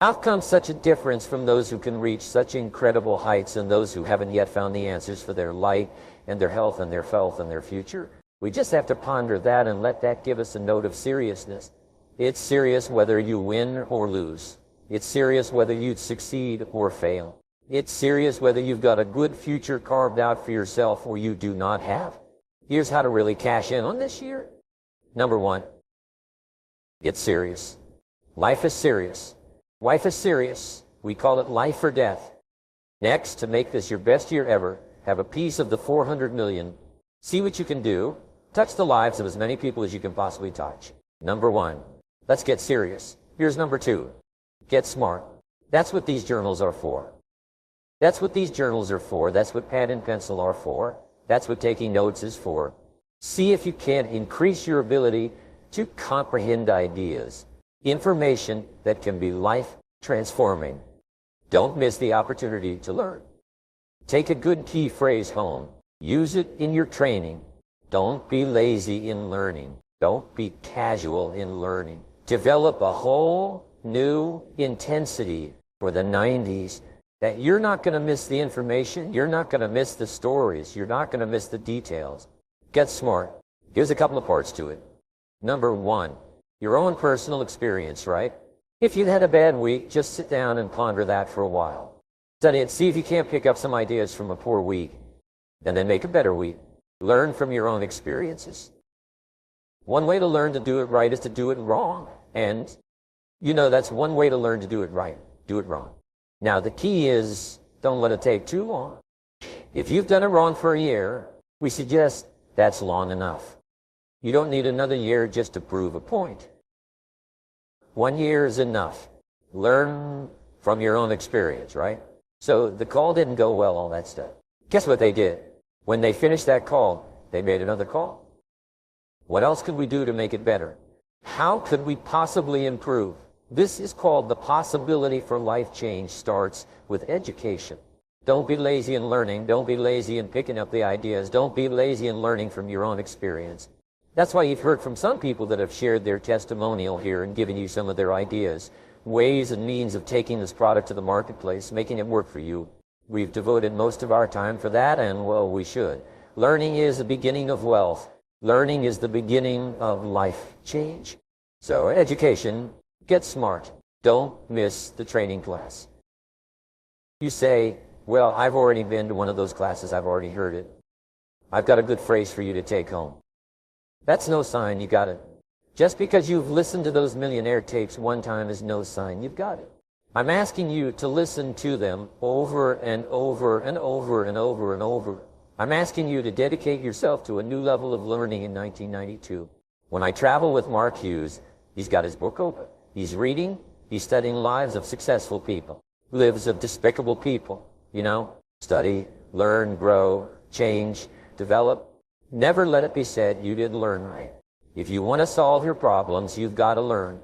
How come such a difference from those who can reach such incredible heights and those who haven't yet found the answers for their light and their health and their wealth and their future? We just have to ponder that and let that give us a note of seriousness. It's serious whether you win or lose. It's serious whether you succeed or fail. It's serious whether you've got a good future carved out for yourself or you do not have. Here's how to really cash in on this year. Number one, get serious. Life is serious. Life is serious. We call it life or death. Next, to make this your best year ever, have a piece of the 400 million. See what you can do. Touch the lives of as many people as you can possibly touch. Number one, let's get serious. Here's number two, get smart. That's what these journals are for. That's what these journals are for. That's what pen and pencil are for. That's what taking notes is for. See if you can increase your ability to comprehend ideas, information that can be life transforming. Don't miss the opportunity to learn. Take a good key phrase home. Use it in your training. Don't be lazy in learning. Don't be casual in learning. Develop a whole new intensity for the 90s that you're not going to miss the information, you're not going to miss the stories, you're not going to miss the details. Get smart. Here's a couple of parts to it. Number one, your own personal experience, right? If you've had a bad week, just sit down and ponder that for a while. Study it, see if you can't pick up some ideas from a poor week, and then make a better week. Learn from your own experiences. One way to learn to do it right is to do it wrong. And, that's one way to learn to do it right. Do it wrong. Now, the key is, don't let it take too long. If you've done it wrong for a year, we suggest that's long enough. You don't need another year just to prove a point. 1 year is enough. Learn from your own experience, right? So the call didn't go well, all that stuff. Guess what they did? When they finished that call, they made another call. What else could we do to make it better? How could we possibly improve? This is called the possibility for life change starts with education. Don't be lazy in learning. Don't be lazy in picking up the ideas. Don't be lazy in learning from your own experience. That's why you've heard from some people that have shared their testimonial here and given you some of their ideas, ways and means of taking this product to the marketplace, making it work for you. We've devoted most of our time for that, and well, we should. Learning is the beginning of wealth. Learning is the beginning of life change. So education, get smart. Don't miss the training class. You say, well, I've already been to one of those classes. I've already heard it. I've got a good phrase for you to take home. That's no sign you got it. Just because you've listened to those millionaire tapes one time is no sign you've got it. I'm asking you to listen to them over and over and over and over and over. I'm asking you to dedicate yourself to a new level of learning in 1992. When I travel with Mark Hughes, he's got his book open. He's reading, he's studying lives of successful people, lives of despicable people. Study, learn, grow, change, develop. Never let it be said you didn't learn right. If you want to solve your problems, you've got to learn.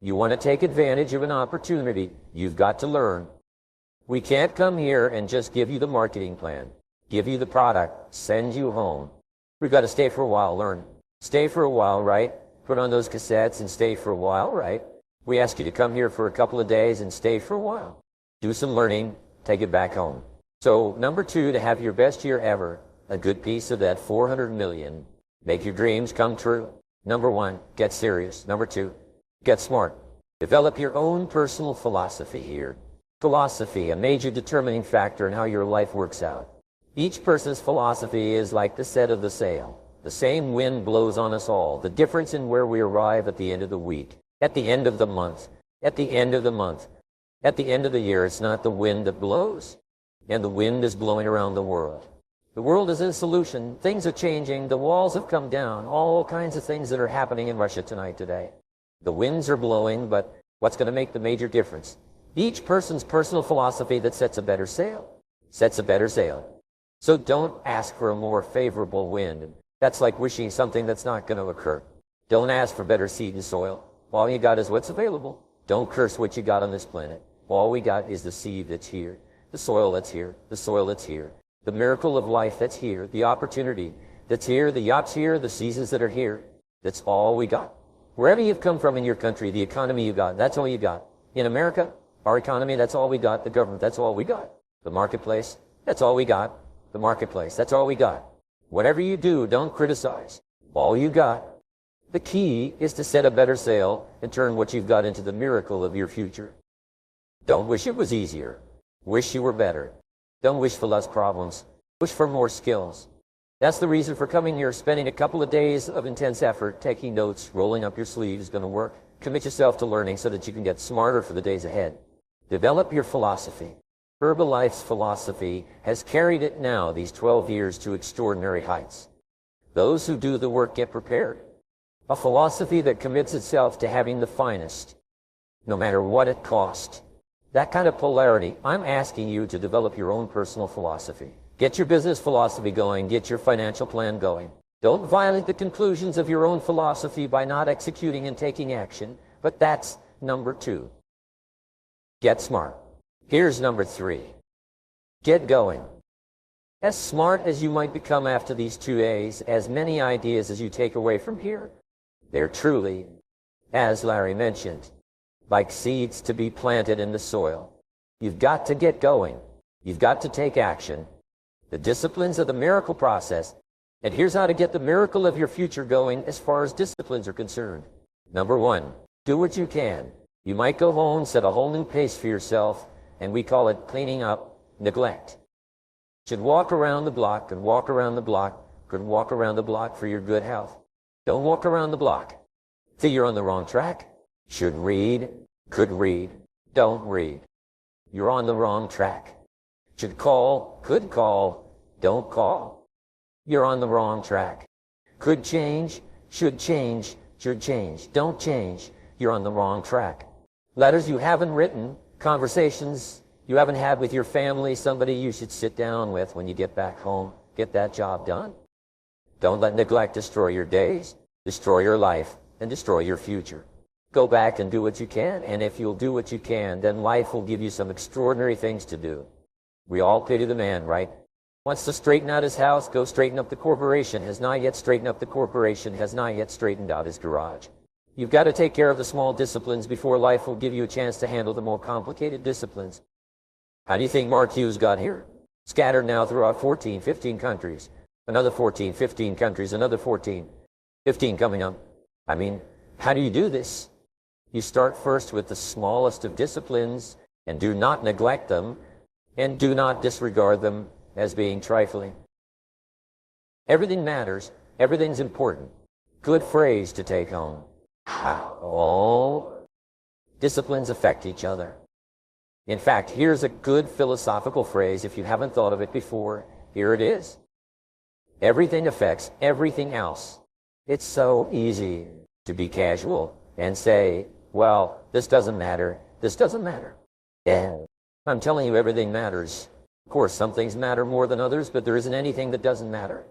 You want to take advantage of an opportunity, you've got to learn. We can't come here and just give you the marketing plan, give you the product, send you home. We've got to stay for a while, learn. Stay for a while, right? Put on those cassettes and stay for a while, right? We ask you to come here for a couple of days and stay for a while. Do some learning, take it back home. So number two, to have your best year ever, a good piece of that 400 million. Make your dreams come true. Number one, get serious. Number two, get smart. Develop your own personal philosophy here. Philosophy, a major determining factor in how your life works out. Each person's philosophy is like the set of the sail. The same wind blows on us all. The difference in where we arrive at the end of the week, at the end of the month, at the end of the month, at the end of the year, it's not the wind that blows. And the wind is blowing around the world. The world is in solution. Things are changing. The walls have come down. All kinds of things that are happening in Russia tonight, today. The winds are blowing, but what's going to make the major difference? Each person's personal philosophy that sets a better sail. Sets a better sail. So don't ask for a more favorable wind. That's like wishing something that's not going to occur. Don't ask for better seed and soil. All you got is what's available. Don't curse what you got on this planet. All we got is the seed that's here, the soil that's here, the soil that's here. The miracle of life that's here, the opportunity that's here, the yachts here, the seasons that are here. That's all we got. Wherever you've come from in your country, the economy you got, that's all you got. In America, Our economy, that's all we got. The government, that's all we got. The marketplace, that's all we got. The marketplace, that's all we got. Whatever you do, don't criticize. All you got. The key is to set a better sail and turn what you've got into the miracle of your future. Don't wish it was easier. Wish you were better. Don't wish for less problems. Wish for more skills. That's the reason for coming here, spending a couple of days of intense effort, taking notes, rolling up your sleeves is going to work. Commit yourself to learning so that you can get smarter for the days ahead. Develop your philosophy. Herbalife's philosophy has carried it now, these 12 years, to extraordinary heights. Those who do the work get prepared. A philosophy that commits itself to having the finest, no matter what it costs. That kind of polarity, I'm asking you to develop your own personal philosophy. Get your business philosophy going, get your financial plan going. Don't violate the conclusions of your own philosophy by not executing and taking action, but that's number 2. Get smart. Here's number 3. Get going. As smart as you might become after these 2 days, as many ideas as you take away from here, they're truly, as Larry mentioned, like seeds to be planted in the soil. You've got to get going. You've got to take action. The disciplines of the miracle process. And here's how to get the miracle of your future going as far as disciplines are concerned. Number 1, do what you can. You might go home, set a whole new pace for yourself, and we call it cleaning up neglect. Should walk around the block and walk around the block, could walk around the block for your good health. Don't walk around the block. See, you're on the wrong track. Should read, could read, don't read. You're on the wrong track. Should call, could call, don't call. You're on the wrong track. Could change, should change, should change. Don't change. You're on the wrong track. Letters you haven't written, conversations you haven't had with your family, somebody you should sit down with when you get back home. Get that job done. Don't let neglect destroy your days, destroy your life, and destroy your future. Go back and do what you can, and if you'll do what you can, then life will give you some extraordinary things to do. We all pity the man, right? Wants to straighten out his house, go straighten up the corporation. Has not yet straightened up the corporation, has not yet straightened out his garage. You've got to take care of the small disciplines before life will give you a chance to handle the more complicated disciplines. How do you think Mark Hughes got here? Scattered now throughout 14, 15 countries. Another 14, 15 countries, another 14, 15 coming up. I mean, how do you do this? You start first with the smallest of disciplines and do not neglect them and do not disregard them as being trifling. Everything matters. Everything's important. Good phrase to take home. How all disciplines affect each other. In fact, here's a good philosophical phrase. If you haven't thought of it before, here it is. Everything affects everything else. It's so easy to be casual and say, well, this doesn't matter. This doesn't matter. Yeah. I'm telling you, everything matters. Of course, some things matter more than others, but there isn't anything that doesn't matter.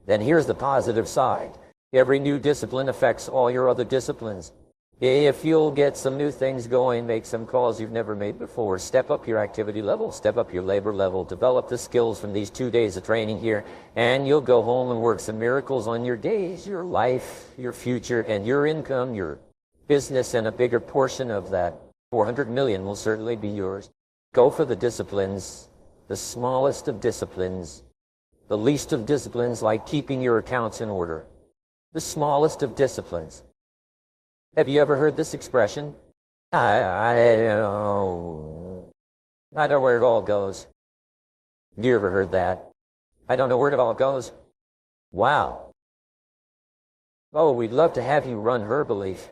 Then here's the positive side. Every new discipline affects all your other disciplines. If you'll get some new things going, make some calls you've never made before, step up your activity level, step up your labor level, develop the skills from these 2 days of training here, and you'll go home and work some miracles on your days, your life, your future, and your income, your business, and a bigger portion of that 400 million will certainly be yours. Go for the disciplines, the smallest of disciplines, the least of disciplines, like keeping your accounts in order. The smallest of disciplines. Have you ever heard this expression? I don't know where it all goes. Have you ever heard that? I don't know where it all goes. Wow. Oh, we'd love to have you run Herbalife.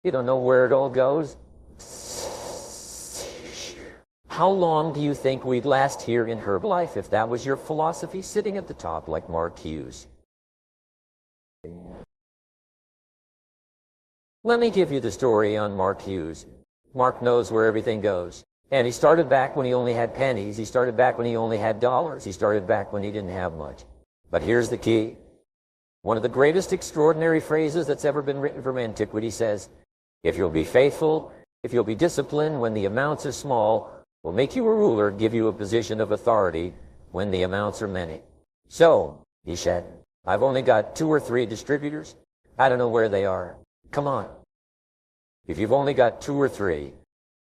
You don't know where it all goes? How long do you think we'd last here in Herbalife if that was your philosophy, sitting at the top like Mark Hughes? Let me give you the story on Mark Hughes. Mark knows where everything goes. And he started back when he only had pennies. He started back when he only had dollars. He started back when he didn't have much. But here's the key. One of the greatest extraordinary phrases that's ever been written from antiquity says, if you'll be faithful, if you'll be disciplined when the amounts are small, we'll make you a ruler, give you a position of authority when the amounts are many. So, he said, I've only got 2 or 3 distributors. I don't know where they are. Come on. If you've only got 2 or 3,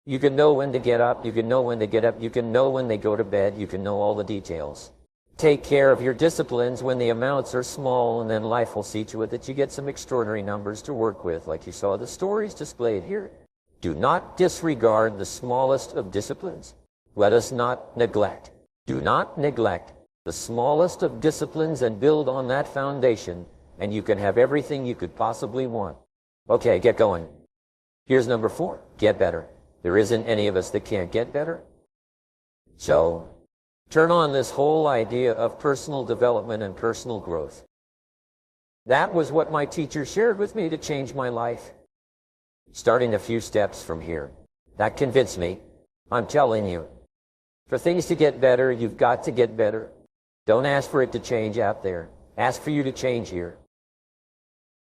You can know when to get up, you can know when to get up, you can know when they go to bed, you can know all the details. Take care of your disciplines when the amounts are small, and then life will see to it that you get some extraordinary numbers to work with, like you saw the stories displayed here. Do not disregard the smallest of disciplines. Let us not neglect. Do not neglect the smallest of disciplines and build on that foundation, and you can have everything you could possibly want. Okay, get going. Here's number 4, get better. There isn't any of us that can't get better. So, turn on this whole idea of personal development and personal growth. That was what my teacher shared with me to change my life. Starting a few steps from here. That convinced me. I'm telling you, for things to get better, you've got to get better. Don't ask for it to change out there. Ask for you to change here.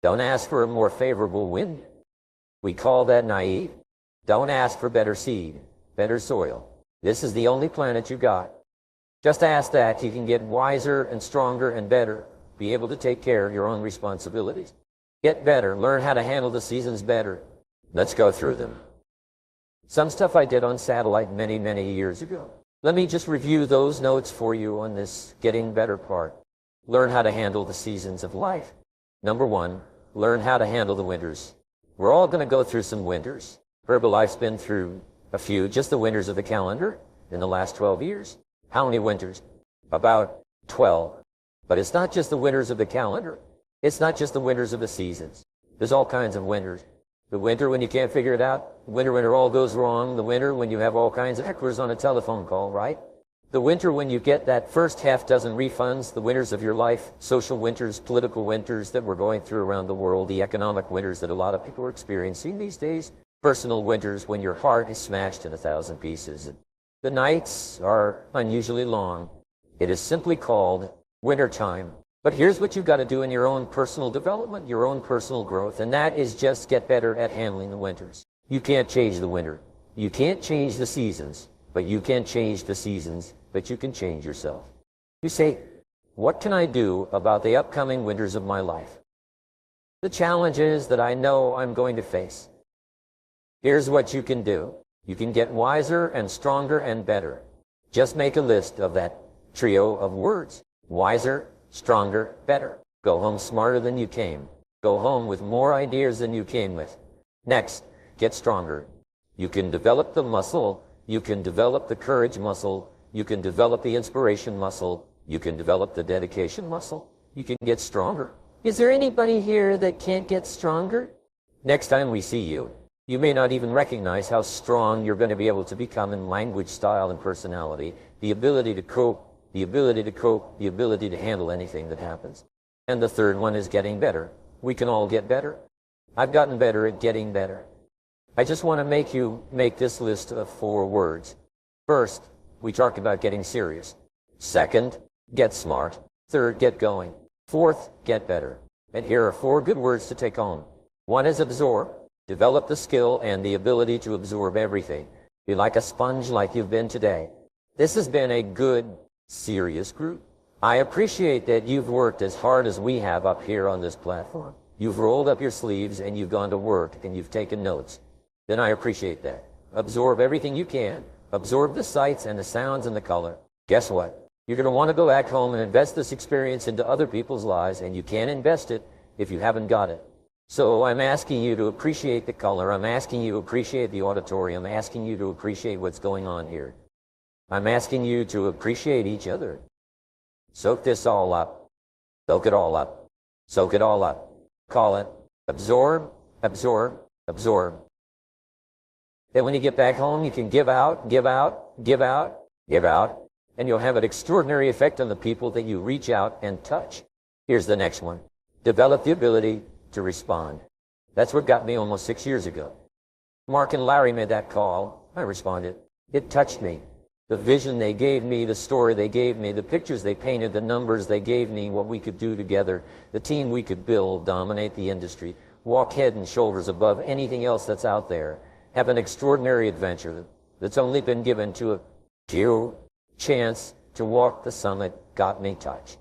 Don't ask for a more favorable wind. We call that naive. Don't ask for better seed, better soil. This is the only planet you got. Just ask that. You can get wiser and stronger and better. Be able to take care of your own responsibilities. Get better. Learn how to handle the seasons better. Let's go through them. Some stuff I did on satellite many, many years ago. Let me just review those notes for you on this getting better part. Learn how to handle the seasons of life. Number 1, learn how to handle the winters. We're all going to go through some winters. Herbalife's been through a few, just the winters of the calendar in the last 12 years. How many winters? About 12. But it's not just the winters of the calendar. It's not just the winters of the seasons. There's all kinds of winters. The winter when you can't figure it out. The winter when it all goes wrong. The winter when you have all kinds of hecklers on a telephone call, right? The winter when you get that first half dozen refunds. The winters of your life. Social winters, political winters that we're going through around the world. The economic winters that a lot of people are experiencing these days. Personal winters when your heart is smashed in 1,000 pieces. The nights are unusually long. It is simply called winter time. But here's what you've got to do in your own personal development, your own personal growth, and that is just get better at handling the winters. You can't change the winter. You can't change the seasons, but you can change the seasons, but you can change yourself. You say, what can I do about the upcoming winters of my life? The challenges that I know I'm going to face. Here's what you can do. You can get wiser and stronger and better. Just make a list of that trio of words. Wiser, stronger, better. Go home smarter than you came. Go home with more ideas than you came with. Next, get stronger. You can develop the muscle. You can develop the courage muscle. You can develop the inspiration muscle. You can develop the dedication muscle. You can get stronger. Is there anybody here that can't get stronger? Next time we see you, you may not even recognize how strong you're going to be able to become in language, style, and personality. The ability to cope. The ability to cope, the ability to handle anything that happens. And the third one is getting better. We can all get better. I've gotten better at getting better. I just want to make you make this list of 4 words. First, we talked about getting serious. Second, get smart. Third, get going. Fourth, get better. And here are 4 good words to take home. 1 is absorb. Develop the skill and the ability to absorb everything. Be like a sponge like you've been today. This has been a good, serious group. I appreciate that you've worked as hard as we have up here on this platform. You've rolled up your sleeves and you've gone to work and you've taken notes. Then I appreciate that. Absorb everything you can. Absorb the sights and the sounds and the color. Guess what? You're going to want to go back home and invest this experience into other people's lives, and you can't invest it if you haven't got it. So I'm asking you to appreciate the color. I'm asking you to appreciate the auditorium. I'm asking you to appreciate what's going on here. I'm asking you to appreciate each other. Soak this all up. Soak it all up. Soak it all up. Call it absorb, absorb, absorb. Then when you get back home, you can give out, give out, give out, give out, and you'll have an extraordinary effect on the people that you reach out and touch. Here's the next one. Develop the ability to respond. That's what got me almost 6 years ago. Mark and Larry made that call. I responded. It touched me. The vision they gave me, the story they gave me, the pictures they painted, the numbers they gave me, what we could do together, the team we could build, dominate the industry, walk head and shoulders above anything else that's out there, have an extraordinary adventure that's only been given to a few chance to walk the summit got me touched.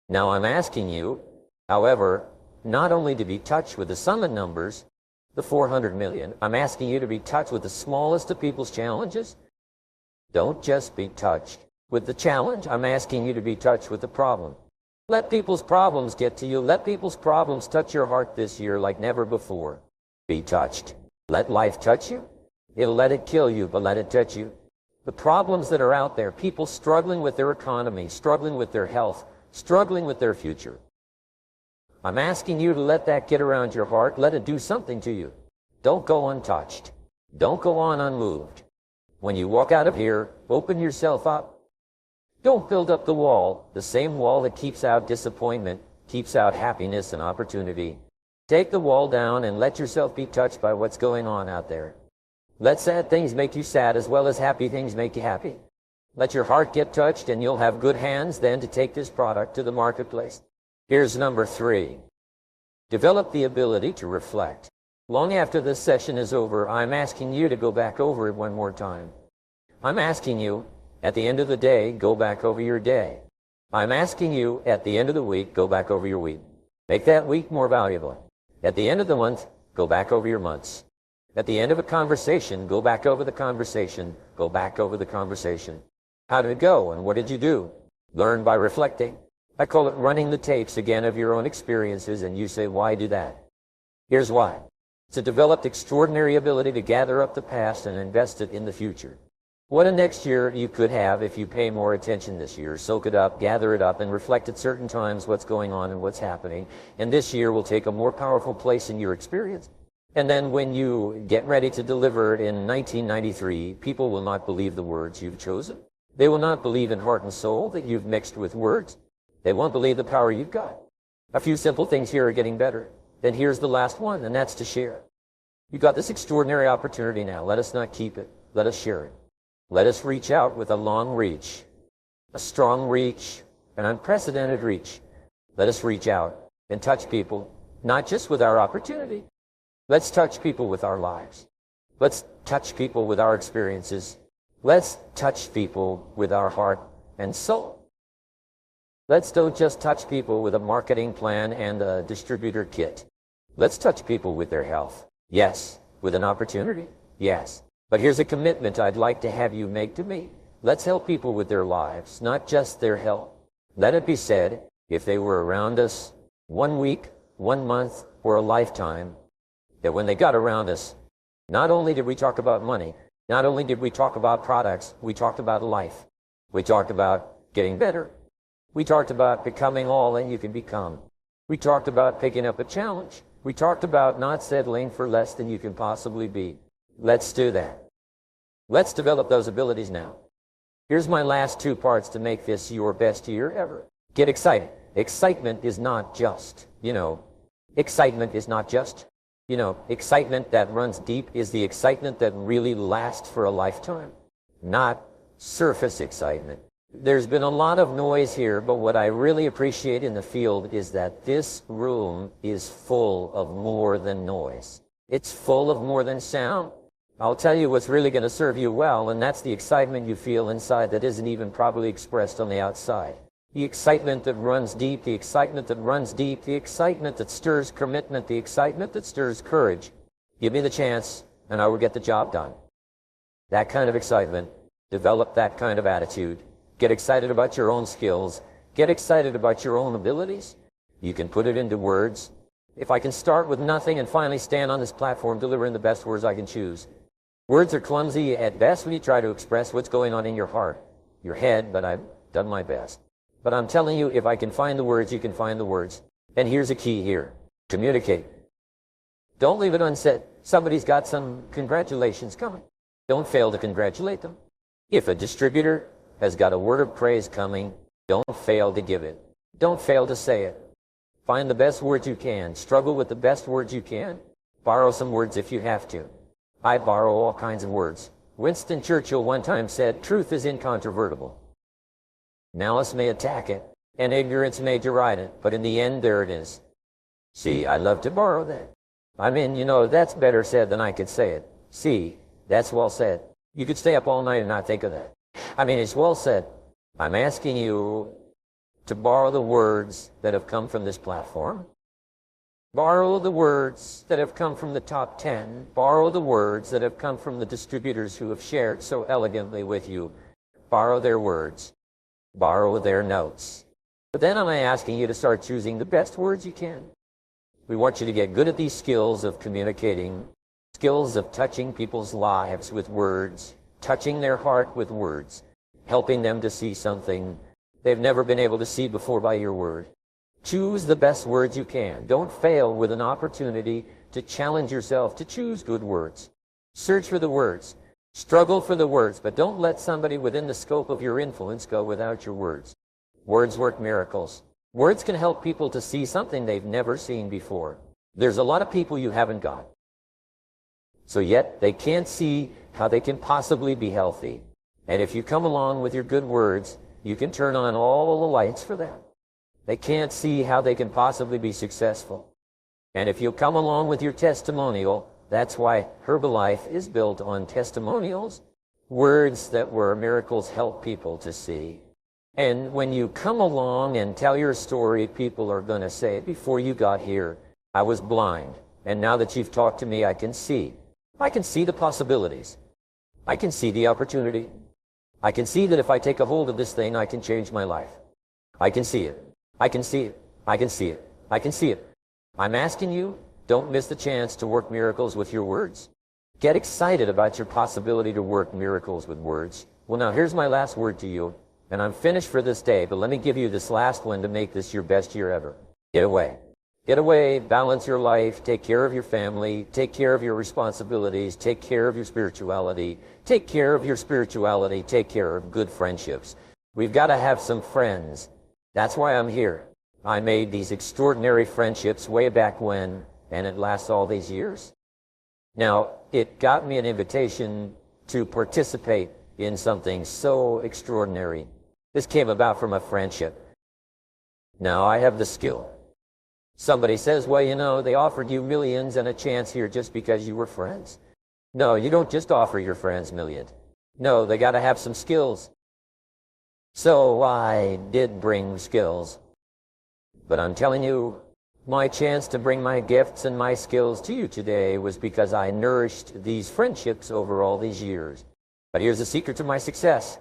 Now I'm asking you, however, not only to be touched with the summit numbers, the 400 million. I'm asking you to be touched with the smallest of people's challenges. Don't just be touched with the challenge. I'm asking you to be touched with the problem. Let people's problems get to you. Let people's problems touch your heart this year like never before. Be touched. Let life touch you. It'll let it kill you, but let it touch you. The problems that are out there, people struggling with their economy, struggling with their health, struggling with their future. I'm asking you to let that get around your heart. Let it do something to you. Don't go untouched. Don't go on unmoved. When you walk out of here, open yourself up. Don't build up the wall, the same wall that keeps out disappointment, keeps out happiness and opportunity. Take the wall down and let yourself be touched by what's going on out there. Let sad things make you sad as well as happy things make you happy. Let your heart get touched and you'll have good hands then to take this product to the marketplace. Here's number 3. Develop the ability to reflect. Long after this session is over, I'm asking you to go back over it one more time. I'm asking you, at the end of the day, go back over your day. I'm asking you, at the end of the week, go back over your week. Make that week more valuable. At the end of the month, go back over your months. At the end of a conversation, go back over the conversation. Go back over the conversation. How did it go and what did you do? Learn by reflecting. I call it running the tapes again of your own experiences, and you say, why do that? Here's why. It's a developed extraordinary ability to gather up the past and invest it in the future. What a next year you could have if you pay more attention this year. Soak it up, gather it up, and reflect at certain times what's going on and what's happening. And this year will take a more powerful place in your experience. And then when you get ready to deliver it in 1993, people will not believe the words you've chosen. They will not believe in heart and soul that you've mixed with words. They won't believe the power you've got. A few simple things here are getting better. Then here's the last one, and that's to share. You've got this extraordinary opportunity now. Let us not keep it. Let us share it. Let us reach out with a long reach, a strong reach, an unprecedented reach. Let us reach out and touch people, not just with our opportunity. Let's touch people with our lives. Let's touch people with our experiences. Let's touch people with our heart and soul. Let's don't just touch people with a marketing plan and a distributor kit. Let's touch people with their health. Yes. With an opportunity. Yes. But here's a commitment I'd like to have you make to me. Let's help people with their lives, not just their health. Let it be said, if they were around us 1 week, 1 month, or a lifetime, that when they got around us, not only did we talk about money, not only did we talk about products, we talked about life. We talked about getting better. We talked about becoming all that you can become. We talked about picking up a challenge. We talked about not settling for less than you can possibly be. Let's do that. Let's develop those abilities now. Here's my last 2 parts to make this your best year ever. Get excited. Excitement is not just, excitement is not just, excitement that runs deep is the excitement that really lasts for a lifetime, not surface excitement. There's been a lot of noise here, but what I really appreciate in the field is that this room is full of more than noise. It's full of more than sound. I'll tell you what's really going to serve you well, and that's the excitement you feel inside that isn't even properly expressed on the outside. The excitement that runs deep, the excitement that runs deep, the excitement that stirs commitment, the excitement that stirs courage. Give me the chance, and I will get the job done. That kind of excitement. Develop that kind of attitude. Get excited about your own skills. Get excited about your own abilities. You can put it into words. If I can start with nothing and finally stand on this platform delivering the best words I can choose. Words are clumsy at best when you try to express what's going on in your heart, your head, but I've done my best. But I'm telling you, if I can find the words, you can find the words. And here's a key here. Communicate. Don't leave it unsaid. Somebody's got some congratulations coming. Don't fail to congratulate them. If a distributor has got a word of praise coming, don't fail to give it. Don't fail to say it. Find the best words you can. Struggle with the best words you can. Borrow some words if you have to. I borrow all kinds of words. Winston Churchill one time said, truth is incontrovertible. Malice may attack it, and ignorance may deride it, but in the end, there it is. See, I love to borrow that. I mean, that's better said than I could say it. See, that's well said. You could stay up all night and not think of that. I mean, it's well said. I'm asking you to borrow the words that have come from this platform Borrow the words that have come from the top 10. Borrow the words that have come from the distributors who have shared so elegantly with you. Borrow their words. Borrow their notes. But then I'm asking you to start choosing the best words you can. We want you to get good at these skills of communicating, skills of touching people's lives with words, touching their heart with words, helping them to see something they've never been able to see before by your word. Choose the best words you can. Don't fail with an opportunity to challenge yourself to choose good words. Search for the words. Struggle for the words, but don't let somebody within the scope of your influence go without your words. Words work miracles. Words can help people to see something they've never seen before. There's a lot of people you haven't got. So yet they can't see how they can possibly be healthy. And if you come along with your good words, you can turn on all the lights for them. They can't see how they can possibly be successful. And if you come along with your testimonial, that's why Herbalife is built on testimonials, words that where miracles help people to see. And when you come along and tell your story, people are going to say, before you got here, I was blind. And now that you've talked to me, I can see. I can see the possibilities. I can see the opportunity. I can see that if I take a hold of this thing, I can change my life. I can see it. I can see it. I can see it. I can see it. I'm asking you, don't miss the chance to work miracles with your words. Get excited about your possibility to work miracles with words. Well, now here's my last word to you, and I'm finished for this day, but let me give you this last one to make this your best year ever. Get away. Get away, balance your life, take care of your family, take care of your responsibilities, take care of your spirituality, take care of your spirituality, take care of good friendships. We've got to have some friends. That's why I'm here. I made these extraordinary friendships way back when, and it lasts all these years. Now, it got me an invitation to participate in something so extraordinary. This came about from a friendship. Now, I have the skill. Somebody says, well, you know, they offered you millions and a chance here just because you were friends. No, you don't just offer your friends millions. No, they got to have some skills. So I did bring skills. But I'm telling you, my chance to bring my gifts and my skills to you today was because I nourished these friendships over all these years. But here's the secret to my success.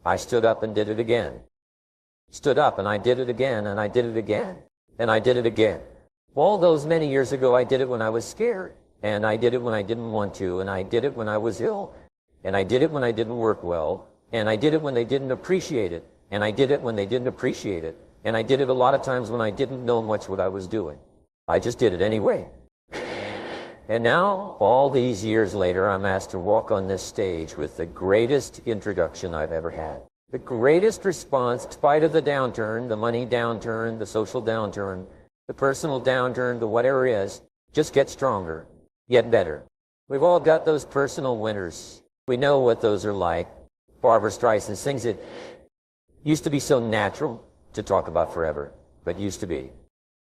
I stood up and did it again. Stood up and I did it again, and I did it again, and I did it again. All those many years ago, I did it when I was scared, and I did it when I didn't want to, and I did it when I was ill, and I did it when I didn't work well, and I did it when they didn't appreciate it, and I did it when they didn't appreciate it, and I did it a lot of times when I didn't know much what I was doing. I just did it anyway. And now, all these years later, I'm asked to walk on this stage with the greatest introduction I've ever had. The greatest response, in spite of the downturn, the money downturn, the social downturn, the personal downturn, the whatever it is, just get stronger, get better. We've all got those personal winners. We know what those are like. Barbara Streisand sings it. Used to be so natural to talk about forever, but used to be.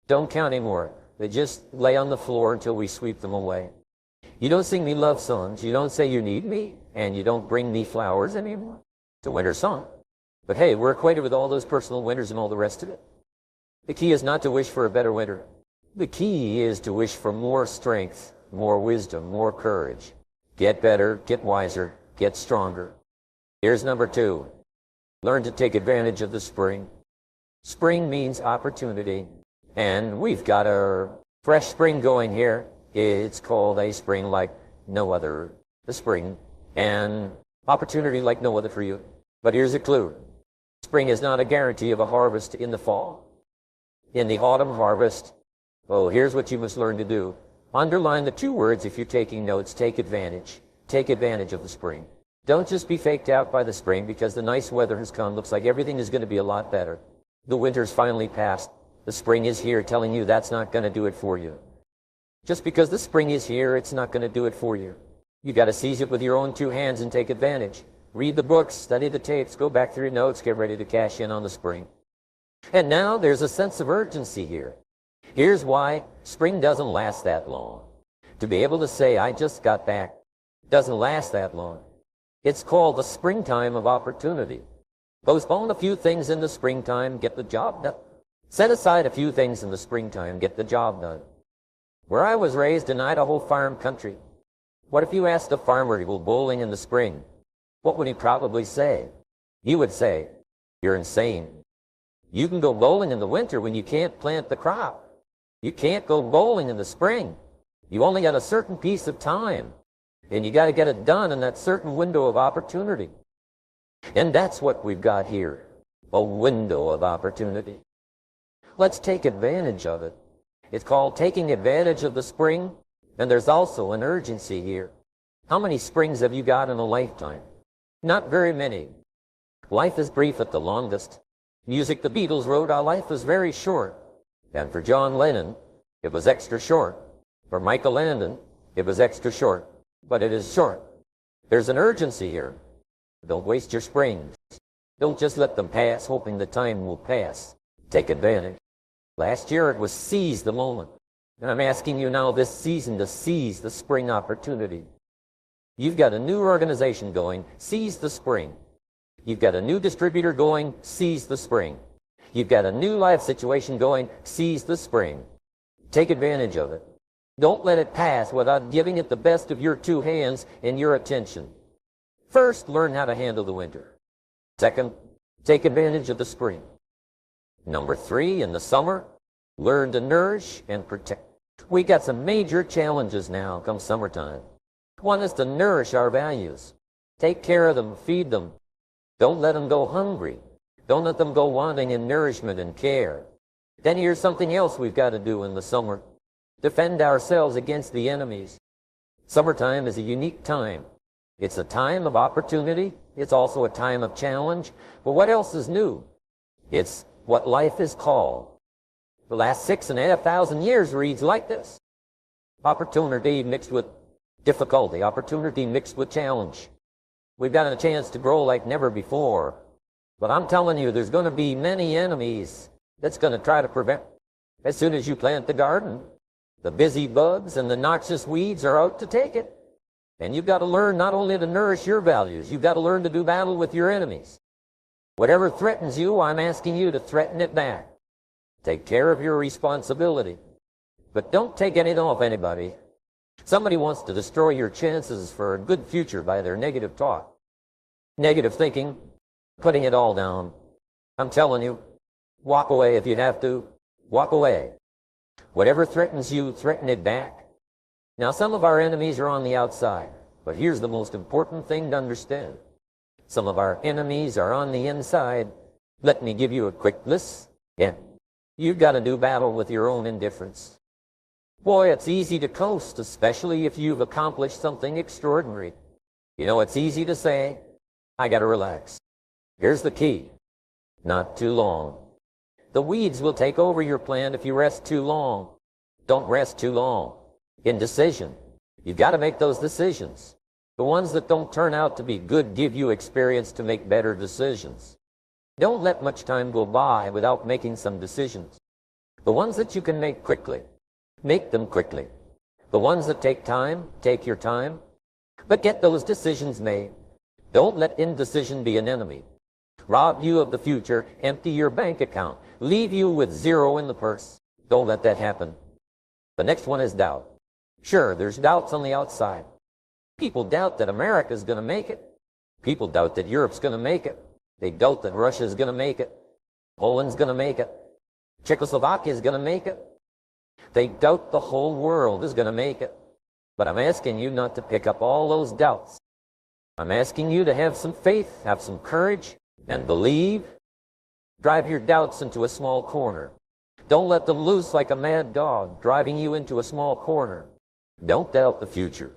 Don't count anymore. They just lay on the floor until we sweep them away. You don't sing me love songs. You don't say you need me, and you don't bring me flowers anymore. It's a winter song. But hey, we're acquainted with all those personal winters and all the rest of it. The key is not to wish for a better winter. The key is to wish for more strength, more wisdom, more courage. Get better, get wiser, get stronger. Here's number 2. Learn to take advantage of the spring. Spring means opportunity. And we've got a fresh spring going here. It's called a spring like no other. The spring. And opportunity like no other for you. But here's a clue. Spring is not a guarantee of a harvest in the fall. In the autumn harvest, oh, here's what you must learn to do. Underline the 2 words if you're taking notes. Take advantage. Take advantage of the spring. Don't just be faked out by the spring because the nice weather has come. Looks like everything is going to be a lot better. The winter's finally passed. The spring is here telling you that's not going to do it for you. Just because the spring is here, it's not going to do it for you. You got to seize it with your own 2 hands and take advantage. Read the books, study the tapes, go back through your notes, get ready to cash in on the spring. And now there's a sense of urgency here. Here's why spring doesn't last that long. To be able to say, I just got back, doesn't last that long. It's called the springtime of opportunity. Postpone a few things in the springtime, get the job done. Set aside a few things in the springtime, get the job done. Where I was raised in Idaho farm country, what if you asked a farmer to go bowling in the spring? What would he probably say? He would say, "You're insane. You can go bowling in the winter when you can't plant the crop. You can't go bowling in the spring. You only got a certain piece of time, and you got to get it done in that certain window of opportunity." And that's what we've got here, a window of opportunity. Let's take advantage of it. It's called taking advantage of the spring, and there's also an urgency here. How many springs have you got in a lifetime? Not very many. Life is brief at the longest. Music the Beatles wrote, "Our life is very short." And for John Lennon, it was extra short. For Michael Landon, it was extra short. But it is short. There's an urgency here. Don't waste your springs. Don't just let them pass, hoping the time will pass. Take advantage. Last year it was seize the moment. And I'm asking you now this season to seize the spring opportunity. You've got a new organization going, seize the spring. You've got a new distributor going, seize the spring. You've got a new life situation going, seize the spring. Take advantage of it. Don't let it pass without giving it the best of your two hands and your attention. First, learn how to handle the winter. Second, take advantage of the spring. Number 3, in the summer, learn to nourish and protect. We got some major challenges now come summertime. One is to nourish our values. Take care of them, feed them. Don't let them go hungry. Don't let them go wanting in nourishment and care. Then here's something else we've got to do in the summer. Defend ourselves against the enemies. Summertime is a unique time. It's a time of opportunity. It's also a time of challenge. But what else is new? It's what life is called. The last 6,500 years reads like this. Opportunity mixed with difficulty. Opportunity mixed with challenge. We've got a chance to grow like never before. But I'm telling you, there's going to be many enemies that's going to try to prevent. As soon as you plant the garden, the busy bugs and the noxious weeds are out to take it. And you've got to learn not only to nourish your values, you've got to learn to do battle with your enemies. Whatever threatens you, I'm asking you to threaten it back. Take care of your responsibility. But don't take anything off anybody. Somebody wants to destroy your chances for a good future by their negative talk. Negative thinking, putting it all down. I'm telling you, walk away if you have to. Walk away. Whatever threatens you, threaten it back. Now, some of our enemies are on the outside, but here's the most important thing to understand. Some of our enemies are on the inside. Let me give you a quick list. Yeah. You've got to do battle with your own indifference. Boy, it's easy to coast, especially if you've accomplished something extraordinary. You know, it's easy to say, I got to relax. Here's the key. Not too long. The weeds will take over your plan if you rest too long. Don't rest too long. Indecision. You've got to make those decisions. The ones that don't turn out to be good give you experience to make better decisions. Don't let much time go by without making some decisions. The ones that you can make quickly, make them quickly. The ones that take time, take your time. But get those decisions made. Don't let indecision be an enemy. Rob you of the future, empty your bank account, leave you with zero in the purse. Don't let that happen. The next one is doubt. Sure, there's doubts on the outside. People doubt that America's going to make it. People doubt that Europe's going to make it. They doubt that Russia's going to make it. Poland's going to make it. Czechoslovakia's going to make it. They doubt the whole world is going to make it. But I'm asking you not to pick up all those doubts. I'm asking you to have some faith, have some courage, and believe. Drive your doubts into a small corner. Don't let them loose like a mad dog, driving you into a small corner. Don't doubt the future.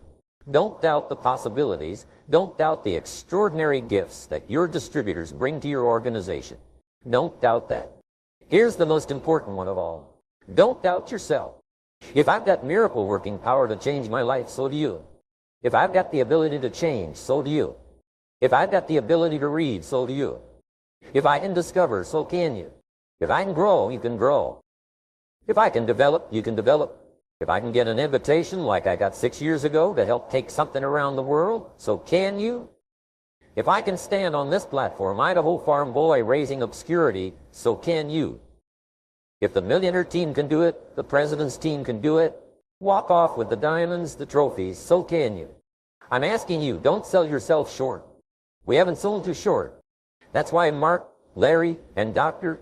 Don't doubt the possibilities. Don't doubt the extraordinary gifts that your distributors bring to your organization. Don't doubt that. Here's the most important one of all. Don't doubt yourself. If I've got miracle working power to change my life, so do you. If I've got the ability to change, so do you. If I've got the ability to read, so do you. If I can discover, so can you. If I can grow, you can grow. If I can develop, you can develop. If I can get an invitation like I got 6 years ago to help take something around the world, so can you. If I can stand on this platform, Idaho farm boy raising obscurity, so can you. If the millionaire team can do it, the president's team can do it, walk off with the diamonds, the trophies, so can you. I'm asking you, don't sell yourself short. We haven't sold too short. That's why Mark, Larry, and Dr.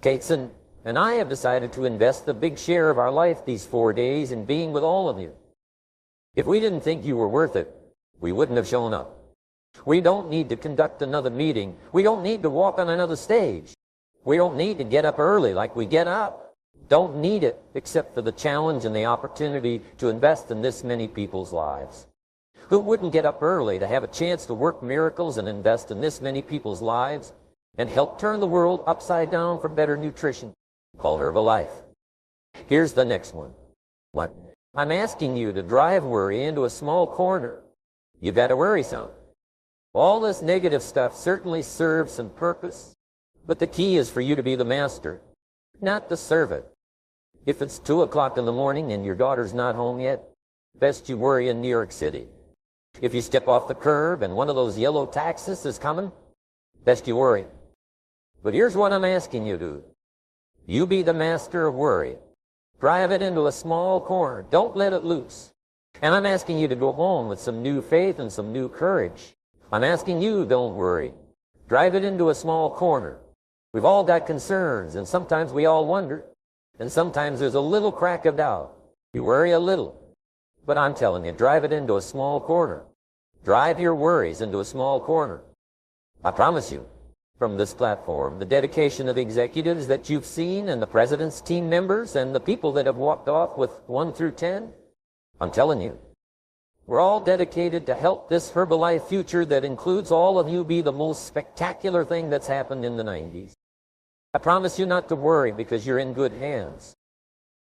Kateson and I have decided to invest a big share of our life these 4 days in being with all of you. If we didn't think you were worth it, we wouldn't have shown up. We don't need to conduct another meeting. We don't need to walk on another stage. We don't need to get up early like we get up. Don't need it except for the challenge and the opportunity to invest in this many people's lives. Who wouldn't get up early to have a chance to work miracles and invest in this many people's lives and help turn the world upside down for better nutrition? Call Herbalife. Here's the next one. What? I'm asking you to drive worry into a small corner. You've got to worry some. All this negative stuff certainly serves some purpose, but the key is for you to be the master, not to serve it. If it's 2 o'clock in the morning and your daughter's not home yet, best you worry in New York City. If you step off the curb and one of those yellow taxis is coming, best you worry. But here's what I'm asking you to do. You be the master of worry. Drive it into a small corner. Don't let it loose. And I'm asking you to go home with some new faith and some new courage. I'm asking you, don't worry. Drive it into a small corner. We've all got concerns, and sometimes we all wonder, and sometimes there's a little crack of doubt. You worry a little. But I'm telling you, drive it into a small corner. Drive your worries into a small corner. I promise you, from this platform, the dedication of the executives that you've seen and the president's team members and the people that have walked off with 1 through 10, I'm telling you, we're all dedicated to help this Herbalife future that includes all of you be the most spectacular thing that's happened in the 90s. I promise you not to worry because you're in good hands.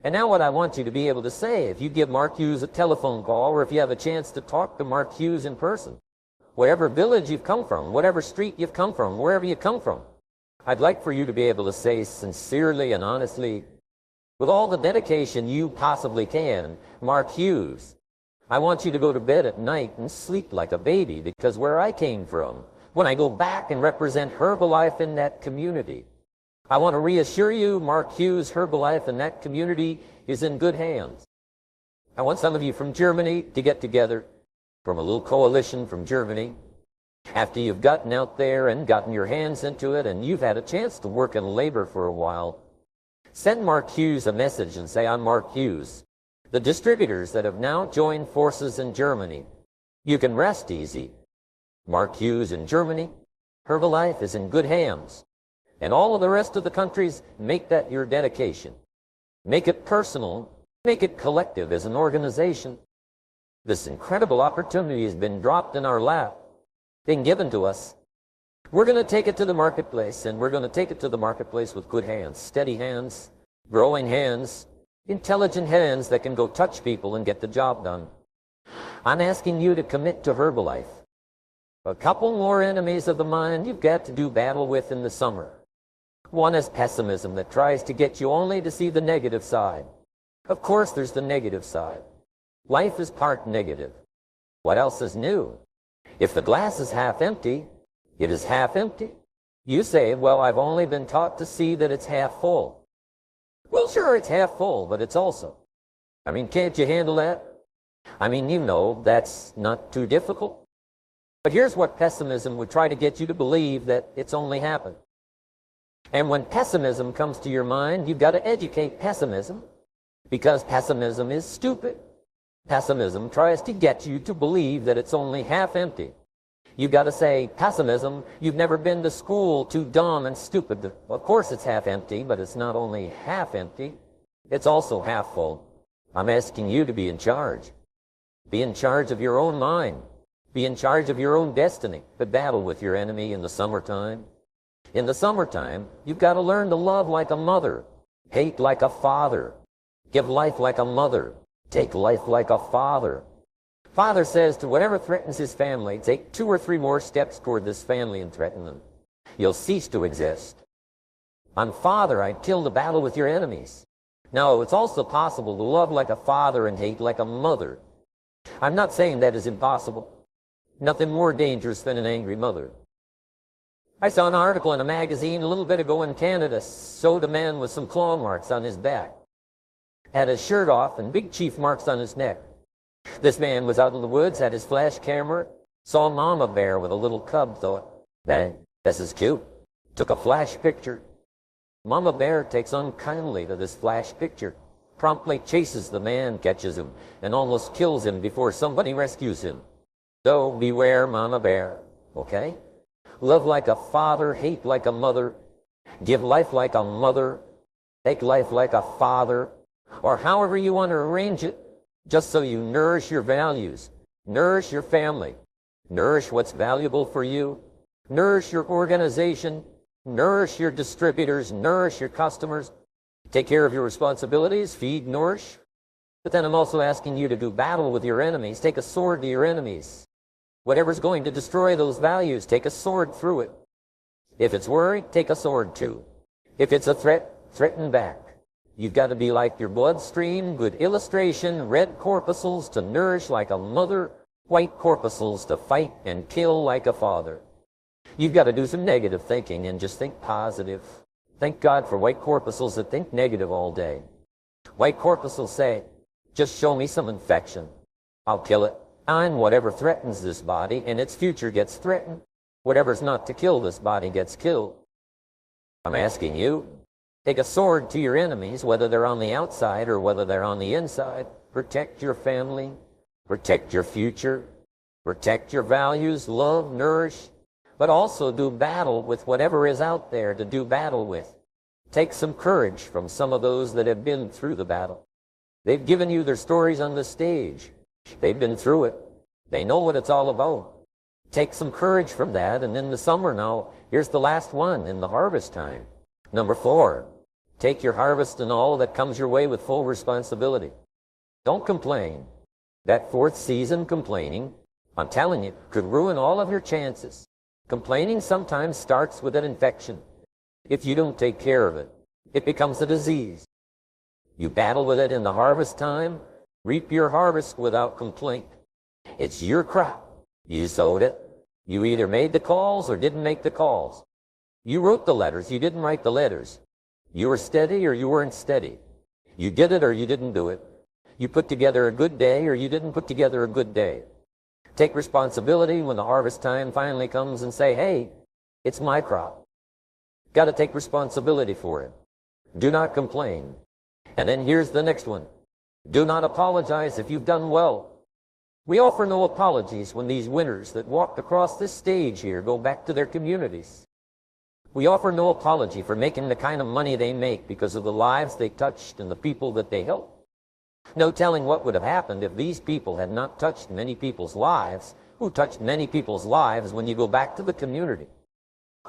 And now what I want you to be able to say, if you give Mark Hughes a telephone call or if you have a chance to talk to Mark Hughes in person, whatever village you've come from, whatever street you've come from, wherever you come from, I'd like for you to be able to say sincerely and honestly, with all the dedication you possibly can, Mark Hughes, I want you to go to bed at night and sleep like a baby because where I came from, when I go back and represent Herbalife in that community, I want to reassure you, Mark Hughes, Herbalife in that community is in good hands. I want some of you from Germany to get together, from a little coalition from Germany. After you've gotten out there and gotten your hands into it and you've had a chance to work in labor for a while, send Mark Hughes a message and say, I'm Mark Hughes. The distributors that have now joined forces in Germany, you can rest easy. Mark Hughes in Germany, Herbalife is in good hands. And all of the rest of the countries, make that your dedication. Make it personal, make it collective as an organization. This incredible opportunity has been dropped in our lap, been given to us. We're going to take it to the marketplace, and we're going to take it to the marketplace with good hands, steady hands, growing hands, intelligent hands that can go touch people and get the job done. I'm asking you to commit to Herbalife. A couple more enemies of the mind you've got to do battle with in the summer. One is pessimism that tries to get you only to see the negative side. Of course, there's the negative side. Life is part negative. What else is new? If the glass is half empty, it is half empty. You say, well, I've only been taught to see that it's half full. Well, sure, it's half full, but it's also. Can't you handle that? You know, that's not too difficult. But here's what pessimism would try to get you to believe, that it's only happened. And when pessimism comes to your mind, you've got to educate pessimism, because pessimism is stupid. Pessimism tries to get you to believe that it's only half empty. You've got to say, pessimism, you've never been to school, too dumb and stupid. Of course it's half empty, but it's not only half empty, it's also half full. I'm asking you to be in charge. Be in charge of your own mind. Be in charge of your own destiny. But battle with your enemy in the summertime. In the summertime, you've got to learn to love like a mother, hate like a father, give life like a mother, take life like a father. Father says to whatever threatens his family, take 2 or 3 more steps toward this family and threaten them. You'll cease to exist. I'm Father, I kill the battle with your enemies. No, it's also possible to love like a father and hate like a mother. I'm not saying that is impossible. Nothing more dangerous than an angry mother. I saw an article in a magazine a little bit ago in Canada showed a man with some claw marks on his back. had his shirt off and big chief marks on his neck. This man was out in the woods, had his flash camera, saw Mama Bear with a little cub, thought, this is cute. Took a flash picture. Mama Bear takes unkindly to this flash picture, promptly chases the man, catches him, and almost kills him before somebody rescues him. So beware, Mama Bear, okay? Love like a father, hate like a mother, give life like a mother, take life like a father, or however you want to arrange it, just so you nourish your values, nourish your family, nourish what's valuable for you, nourish your organization, nourish your distributors, nourish your customers, take care of your responsibilities, feed, nourish. But then I'm also asking you to do battle with your enemies. Take a sword to your enemies. Whatever's going to destroy those values, take a sword through it. If it's worry, take a sword too. If it's a threat, threaten back. You've got to be like your bloodstream, good illustration, red corpuscles to nourish like a mother, white corpuscles to fight and kill like a father. You've got to do some negative thinking and just think positive. Thank God for white corpuscles that think negative all day. White corpuscles say, just show me some infection. I'll kill it. And whatever threatens this body and its future gets threatened. Whatever's not to kill this body gets killed. I'm asking you, take a sword to your enemies, whether they're on the outside or whether they're on the inside. Protect your family. Protect your future. Protect your values. Love, nourish. But also do battle with whatever is out there to do battle with. Take some courage from some of those that have been through the battle. They've given you their stories on the stage. They've been through it. They know what it's all about. Take some courage from that, and in the summer now, here's the last one in the harvest time. Number 4, take your harvest and all that comes your way with full responsibility. Don't complain. That 4th season complaining, I'm telling you, could ruin all of your chances. Complaining sometimes starts with an infection. If you don't take care of it, it becomes a disease. You battle with it in the harvest time, reap your harvest without complaint. It's your crop. You sowed it. You either made the calls or didn't make the calls. You wrote the letters, you didn't write the letters. You were steady or you weren't steady. You did it or you didn't do it. You put together a good day or you didn't put together a good day. Take responsibility when the harvest time finally comes and say, hey, it's my crop. Got to take responsibility for it. Do not complain. And then here's the next one. Do not apologize if you've done well. We offer no apologies when these winners that walked across this stage here go back to their communities. We offer no apology for making the kind of money they make because of the lives they touched and the people that they helped. No telling what would have happened if these people had not touched many people's lives, who touched many people's lives when you go back to the community.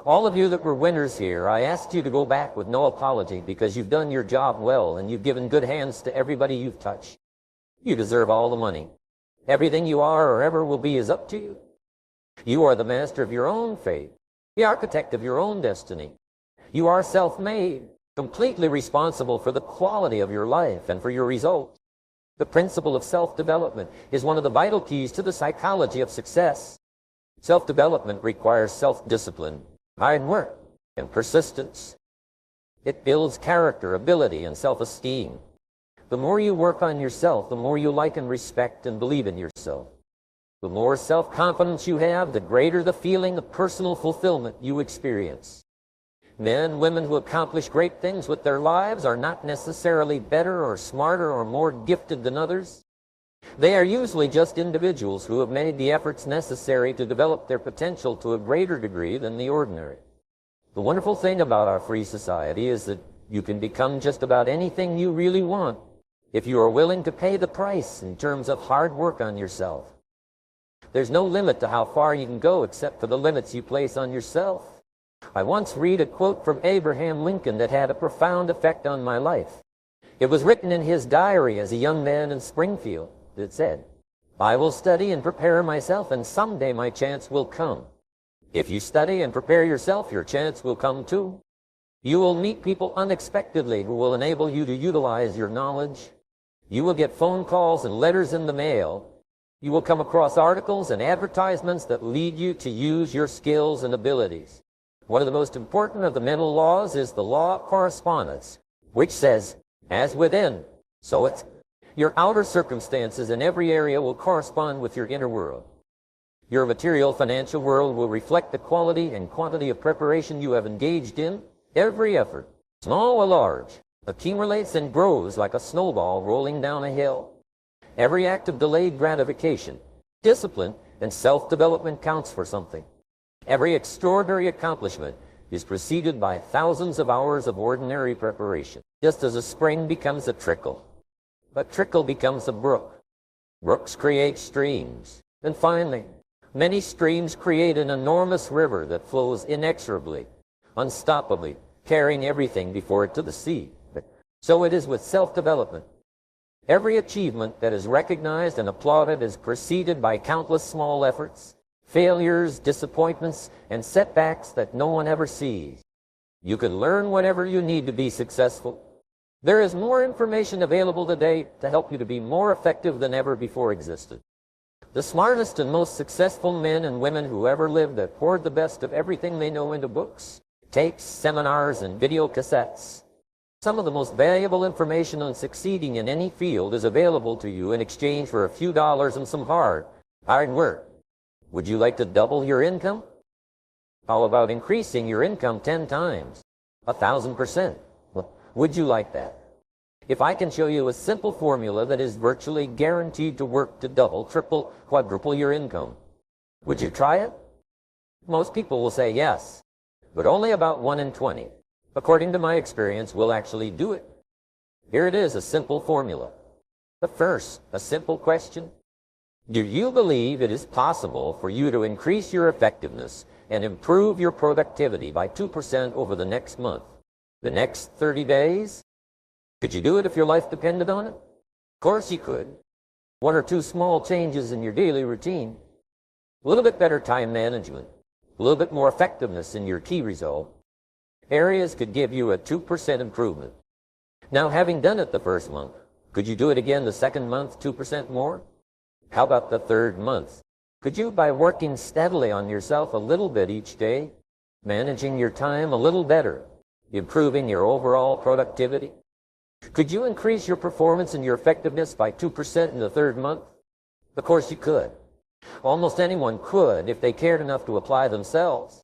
All of you that were winners here, I asked you to go back with no apology because you've done your job well and you've given good hands to everybody you've touched. You deserve all the money. Everything you are or ever will be is up to you. You are the master of your own fate, the architect of your own destiny. You are self-made, completely responsible for the quality of your life and for your results. The principle of self-development is one of the vital keys to the psychology of success. Self-development requires self-discipline, hard work, and persistence. It builds character, ability, and self-esteem. The more you work on yourself, the more you like and respect and believe in yourself. The more self-confidence you have, the greater the feeling of personal fulfillment you experience. Men, women who accomplish great things with their lives are not necessarily better or smarter or more gifted than others. They are usually just individuals who have made the efforts necessary to develop their potential to a greater degree than the ordinary. The wonderful thing about our free society is that you can become just about anything you really want if you are willing to pay the price in terms of hard work on yourself. There's no limit to how far you can go except for the limits you place on yourself. I once read a quote from Abraham Lincoln that had a profound effect on my life. It was written in his diary as a young man in Springfield. It said, "I will study and prepare myself, and someday my chance will come." If you study and prepare yourself, your chance will come too. You will meet people unexpectedly who will enable you to utilize your knowledge. You will get phone calls and letters in the mail. You will come across articles and advertisements that lead you to use your skills and abilities. One of the most important of the mental laws is the law of correspondence, which says, as within, So your outer circumstances in every area will correspond with your inner world. Your material financial world will reflect the quality and quantity of preparation you have engaged in. Every effort, small or large, accumulates and grows like a snowball rolling down a hill. Every act of delayed gratification, discipline, and self-development counts for something. Every extraordinary accomplishment is preceded by thousands of hours of ordinary preparation, just as a spring becomes a trickle. A trickle becomes a brook. Brooks create streams. And finally, many streams create an enormous river that flows inexorably, unstoppably, carrying everything before it to the sea. So it is with self-development. Every achievement that is recognized and applauded is preceded by countless small efforts, failures, disappointments, and setbacks that no one ever sees. You can learn whatever you need to be successful. There is more information available today to help you to be more effective than ever before existed. The smartest and most successful men and women who ever lived have poured the best of everything they know into books, tapes, seminars, and video cassettes. Some of the most valuable information on succeeding in any field is available to you in exchange for a few dollars and some hard work. Would you like to double your income? How about increasing your income 10 times, 1,000%? Would you like that? If I can show you a simple formula that is virtually guaranteed to work to double, triple, quadruple your income, would you try it? Most people will say yes, but only about 1 in 20, according to my experience, will actually do it. Here it is, a simple formula. The first, a simple question. Do you believe it is possible for you to increase your effectiveness and improve your productivity by 2% over the next month, the next 30 days? Could you do it if your life depended on it? Of course you could. 1 or 2 small changes in your daily routine, a little bit better time management, a little bit more effectiveness in your key result, areas could give you a 2% improvement. Now, having done it the first month, could you do it again the second month, 2% more? How about the third month? Could you, by working steadily on yourself a little bit each day, managing your time a little better, improving your overall productivity? Could you increase your performance and your effectiveness by 2% in the third month? Of course you could. Almost anyone could if they cared enough to apply themselves.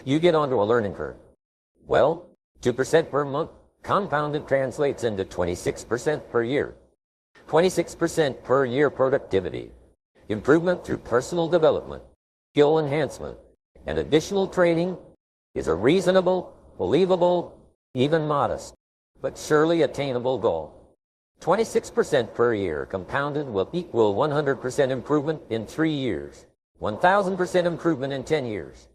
You get onto a learning curve. Well, 2% per month compounded translates into 26% per year. 26% per year productivity. Improvement through personal development, skill enhancement, and additional training is a reasonable, believable, even modest, but surely attainable goal. 26% per year compounded will equal 100% improvement in 3 years, 1,000% improvement in 10 years.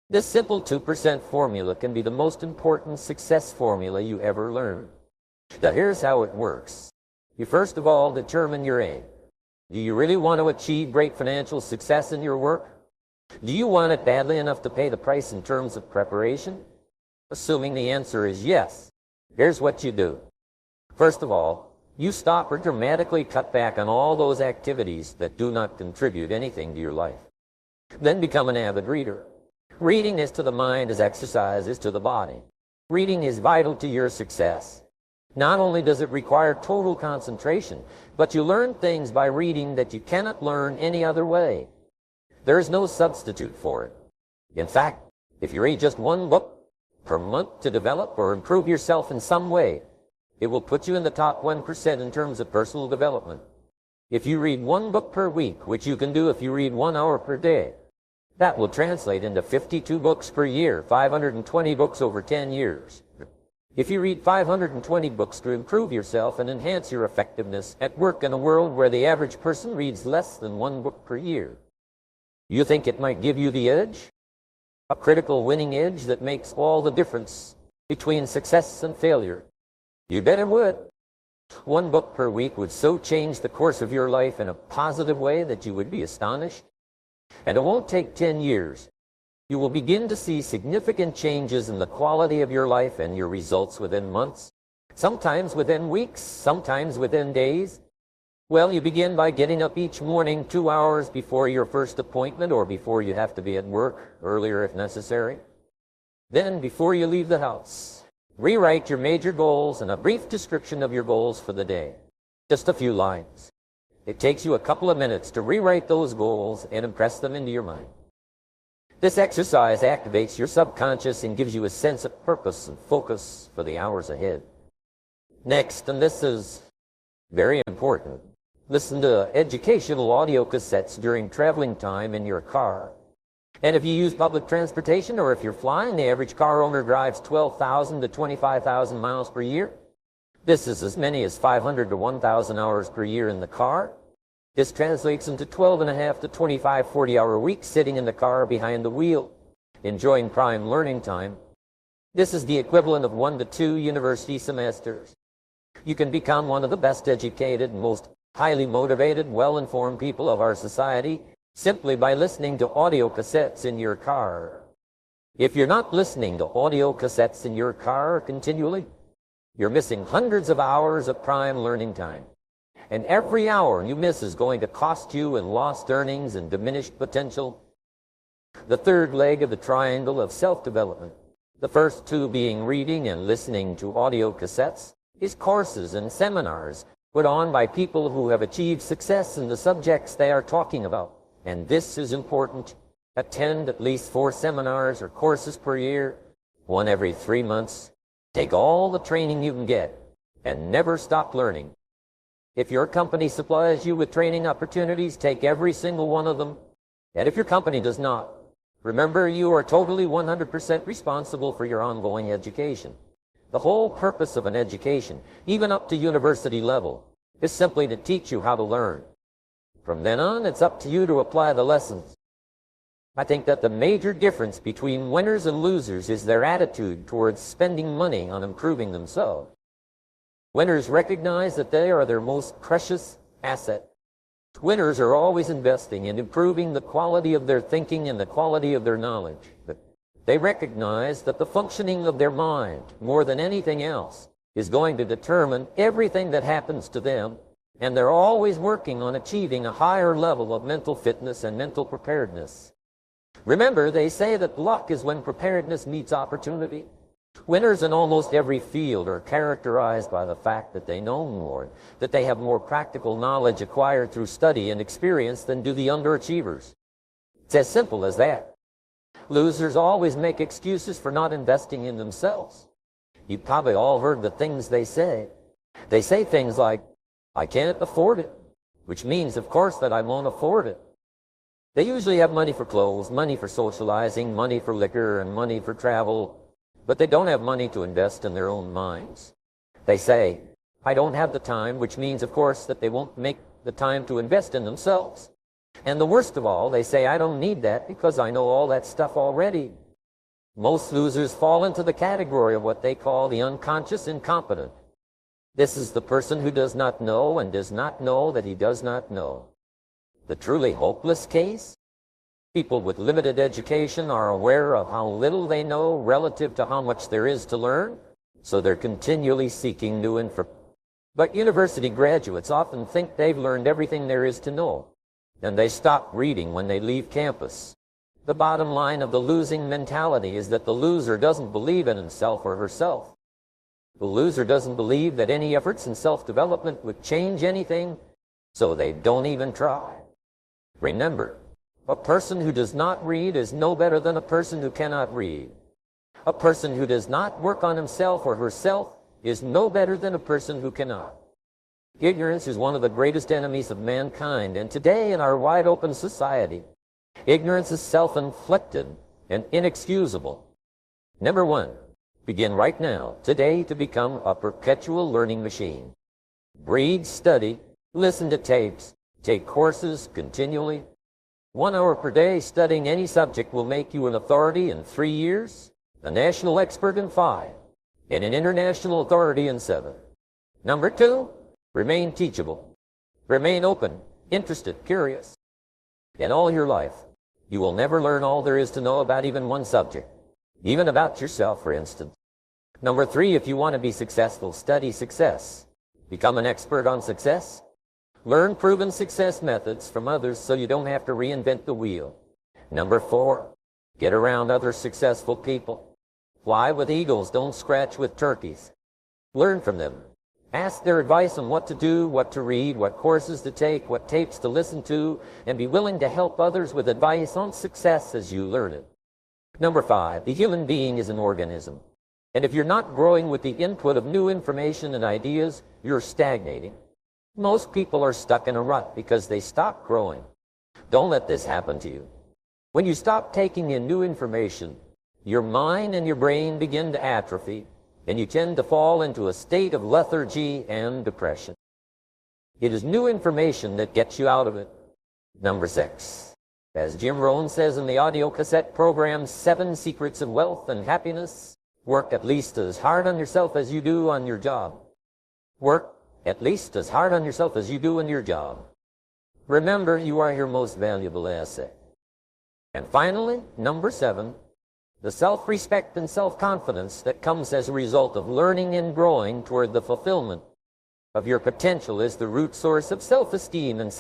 This simple 2% formula can be the most important success formula you ever learn. Now here's how it works. You first of all determine your aim. Do you really want to achieve great financial success in your work? Do you want it badly enough to pay the price in terms of preparation? Assuming the answer is yes, here's what you do. First of all, you stop or dramatically cut back on all those activities that do not contribute anything to your life. Then become an avid reader. Reading is to the mind as exercise is to the body. Reading is vital to your success. Not only does it require total concentration, but you learn things by reading that you cannot learn any other way. There is no substitute for it. In fact, if you read just 1 book per month to develop or improve yourself in some way, it will put you in the top 1% in terms of personal development. If you read 1 book per week, which you can do if you read 1 hour per day, that will translate into 52 books per year, 520 books over 10 years. If you read 520 books to improve yourself and enhance your effectiveness at work in a world where the average person reads less than 1 book per year, you think it might give you the edge? A critical winning edge that makes all the difference between success and failure? You bet it would. 1 book per week would so change the course of your life in a positive way that you would be astonished. And it won't take 10 years. You will begin to see significant changes in the quality of your life and your results within months, sometimes within weeks, sometimes within days. Well, you begin by getting up each morning 2 hours before your first appointment or before you have to be at work, earlier if necessary. Then, before you leave the house, rewrite your major goals and a brief description of your goals for the day. Just a few lines. It takes you a couple of minutes to rewrite those goals and impress them into your mind. This exercise activates your subconscious and gives you a sense of purpose and focus for the hours ahead. Next, and this is very important, listen to educational audio cassettes during traveling time in your car. And if you use public transportation or if you're flying, the average car owner drives 12,000 to 25,000 miles per year. This is as many as 500 to 1,000 hours per year in the car. This translates into 12.5 to 25 40-hour weeks sitting in the car behind the wheel, enjoying prime learning time. This is the equivalent of 1 to 2 university semesters. You can become one of the best educated and most highly motivated, well-informed people of our society simply by listening to audio cassettes in your car. If you're not listening to audio cassettes in your car continually, you're missing hundreds of hours of prime learning time. And every hour you miss is going to cost you in lost earnings and diminished potential. The third leg of the triangle of self-development, the first two being reading and listening to audio cassettes, is courses and seminars put on by people who have achieved success in the subjects they are talking about. And this is important. Attend at least 4 seminars or courses per year, one every 3 months. Take all the training you can get and never stop learning. If your company supplies you with training opportunities, take every single one of them. And if your company does not, remember you are totally 100% responsible for your ongoing education. The whole purpose of an education, even up to university level, is simply to teach you how to learn. From then on, it's up to you to apply the lessons. I think that the major difference between winners and losers is their attitude towards spending money on improving themselves. Winners recognize that they are their most precious asset. Winners are always investing in improving the quality of their thinking and the quality of their knowledge. But they recognize that the functioning of their mind, more than anything else, is going to determine everything that happens to them, and they're always working on achieving a higher level of mental fitness and mental preparedness. Remember, they say that luck is when preparedness meets opportunity. Winners in almost every field are characterized by the fact that they know more, that they have more practical knowledge acquired through study and experience than do the underachievers. It's as simple as that. Losers always make excuses for not investing in themselves. You've probably all heard the things they say. They say things like, "I can't afford it," which means, of course, that I won't afford it. They usually have money for clothes, money for socializing, money for liquor, and money for travel, but they don't have money to invest in their own minds. They say, "I don't have the time," which means, of course, that they won't make the time to invest in themselves. And the worst of all, they say, "I don't need that because I know all that stuff already." Most losers fall into the category of what they call the unconscious incompetent. This is the person who does not know and does not know that he does not know. The truly hopeless case? People with limited education are aware of how little they know relative to how much there is to learn, so they're continually seeking new information. But university graduates often think they've learned everything there is to know, and they stop reading when they leave campus. The bottom line of the losing mentality is that the loser doesn't believe in himself or herself. The loser doesn't believe that any efforts in self-development would change anything, so they don't even try. Remember, a person who does not read is no better than a person who cannot read. A person who does not work on himself or herself is no better than a person who cannot. Ignorance is one of the greatest enemies of mankind, and today in our wide-open society, ignorance is self-inflicted and inexcusable. Number 1, begin right now, today, to become a perpetual learning machine. Read, study, listen to tapes, take courses continually. 1 hour per day studying any subject will make you an authority in 3 years, a national expert in 5, and an international authority in 7. Number 2, remain teachable. Remain open, interested, curious. In all your life, you will never learn all there is to know about even one subject, even about yourself, for instance. Number 3, if you want to be successful, study success. Become an expert on success. Learn proven success methods from others so you don't have to reinvent the wheel. Number 4, get around other successful people. Fly with eagles, don't scratch with turkeys. Learn from them. Ask their advice on what to do, what to read, what courses to take, what tapes to listen to, and be willing to help others with advice on success as you learn it. Number 5, the human being is an organism. And if you're not growing with the input of new information and ideas, you're stagnating. Most people are stuck in a rut because they stop growing. Don't let this happen to you. When you stop taking in new information, your mind and your brain begin to atrophy, and you tend to fall into a state of lethargy and depression. It is new information that gets you out of it. Number 6, as Jim Rohn says in the audio cassette program, 7 Secrets of Wealth and Happiness, work at least as hard on yourself as you do on your job. Work at least as hard on yourself as you do in your job. Remember, you are your most valuable asset. And finally, number 7, the self-respect and self-confidence that comes as a result of learning and growing toward the fulfillment of your potential is the root source of self-esteem and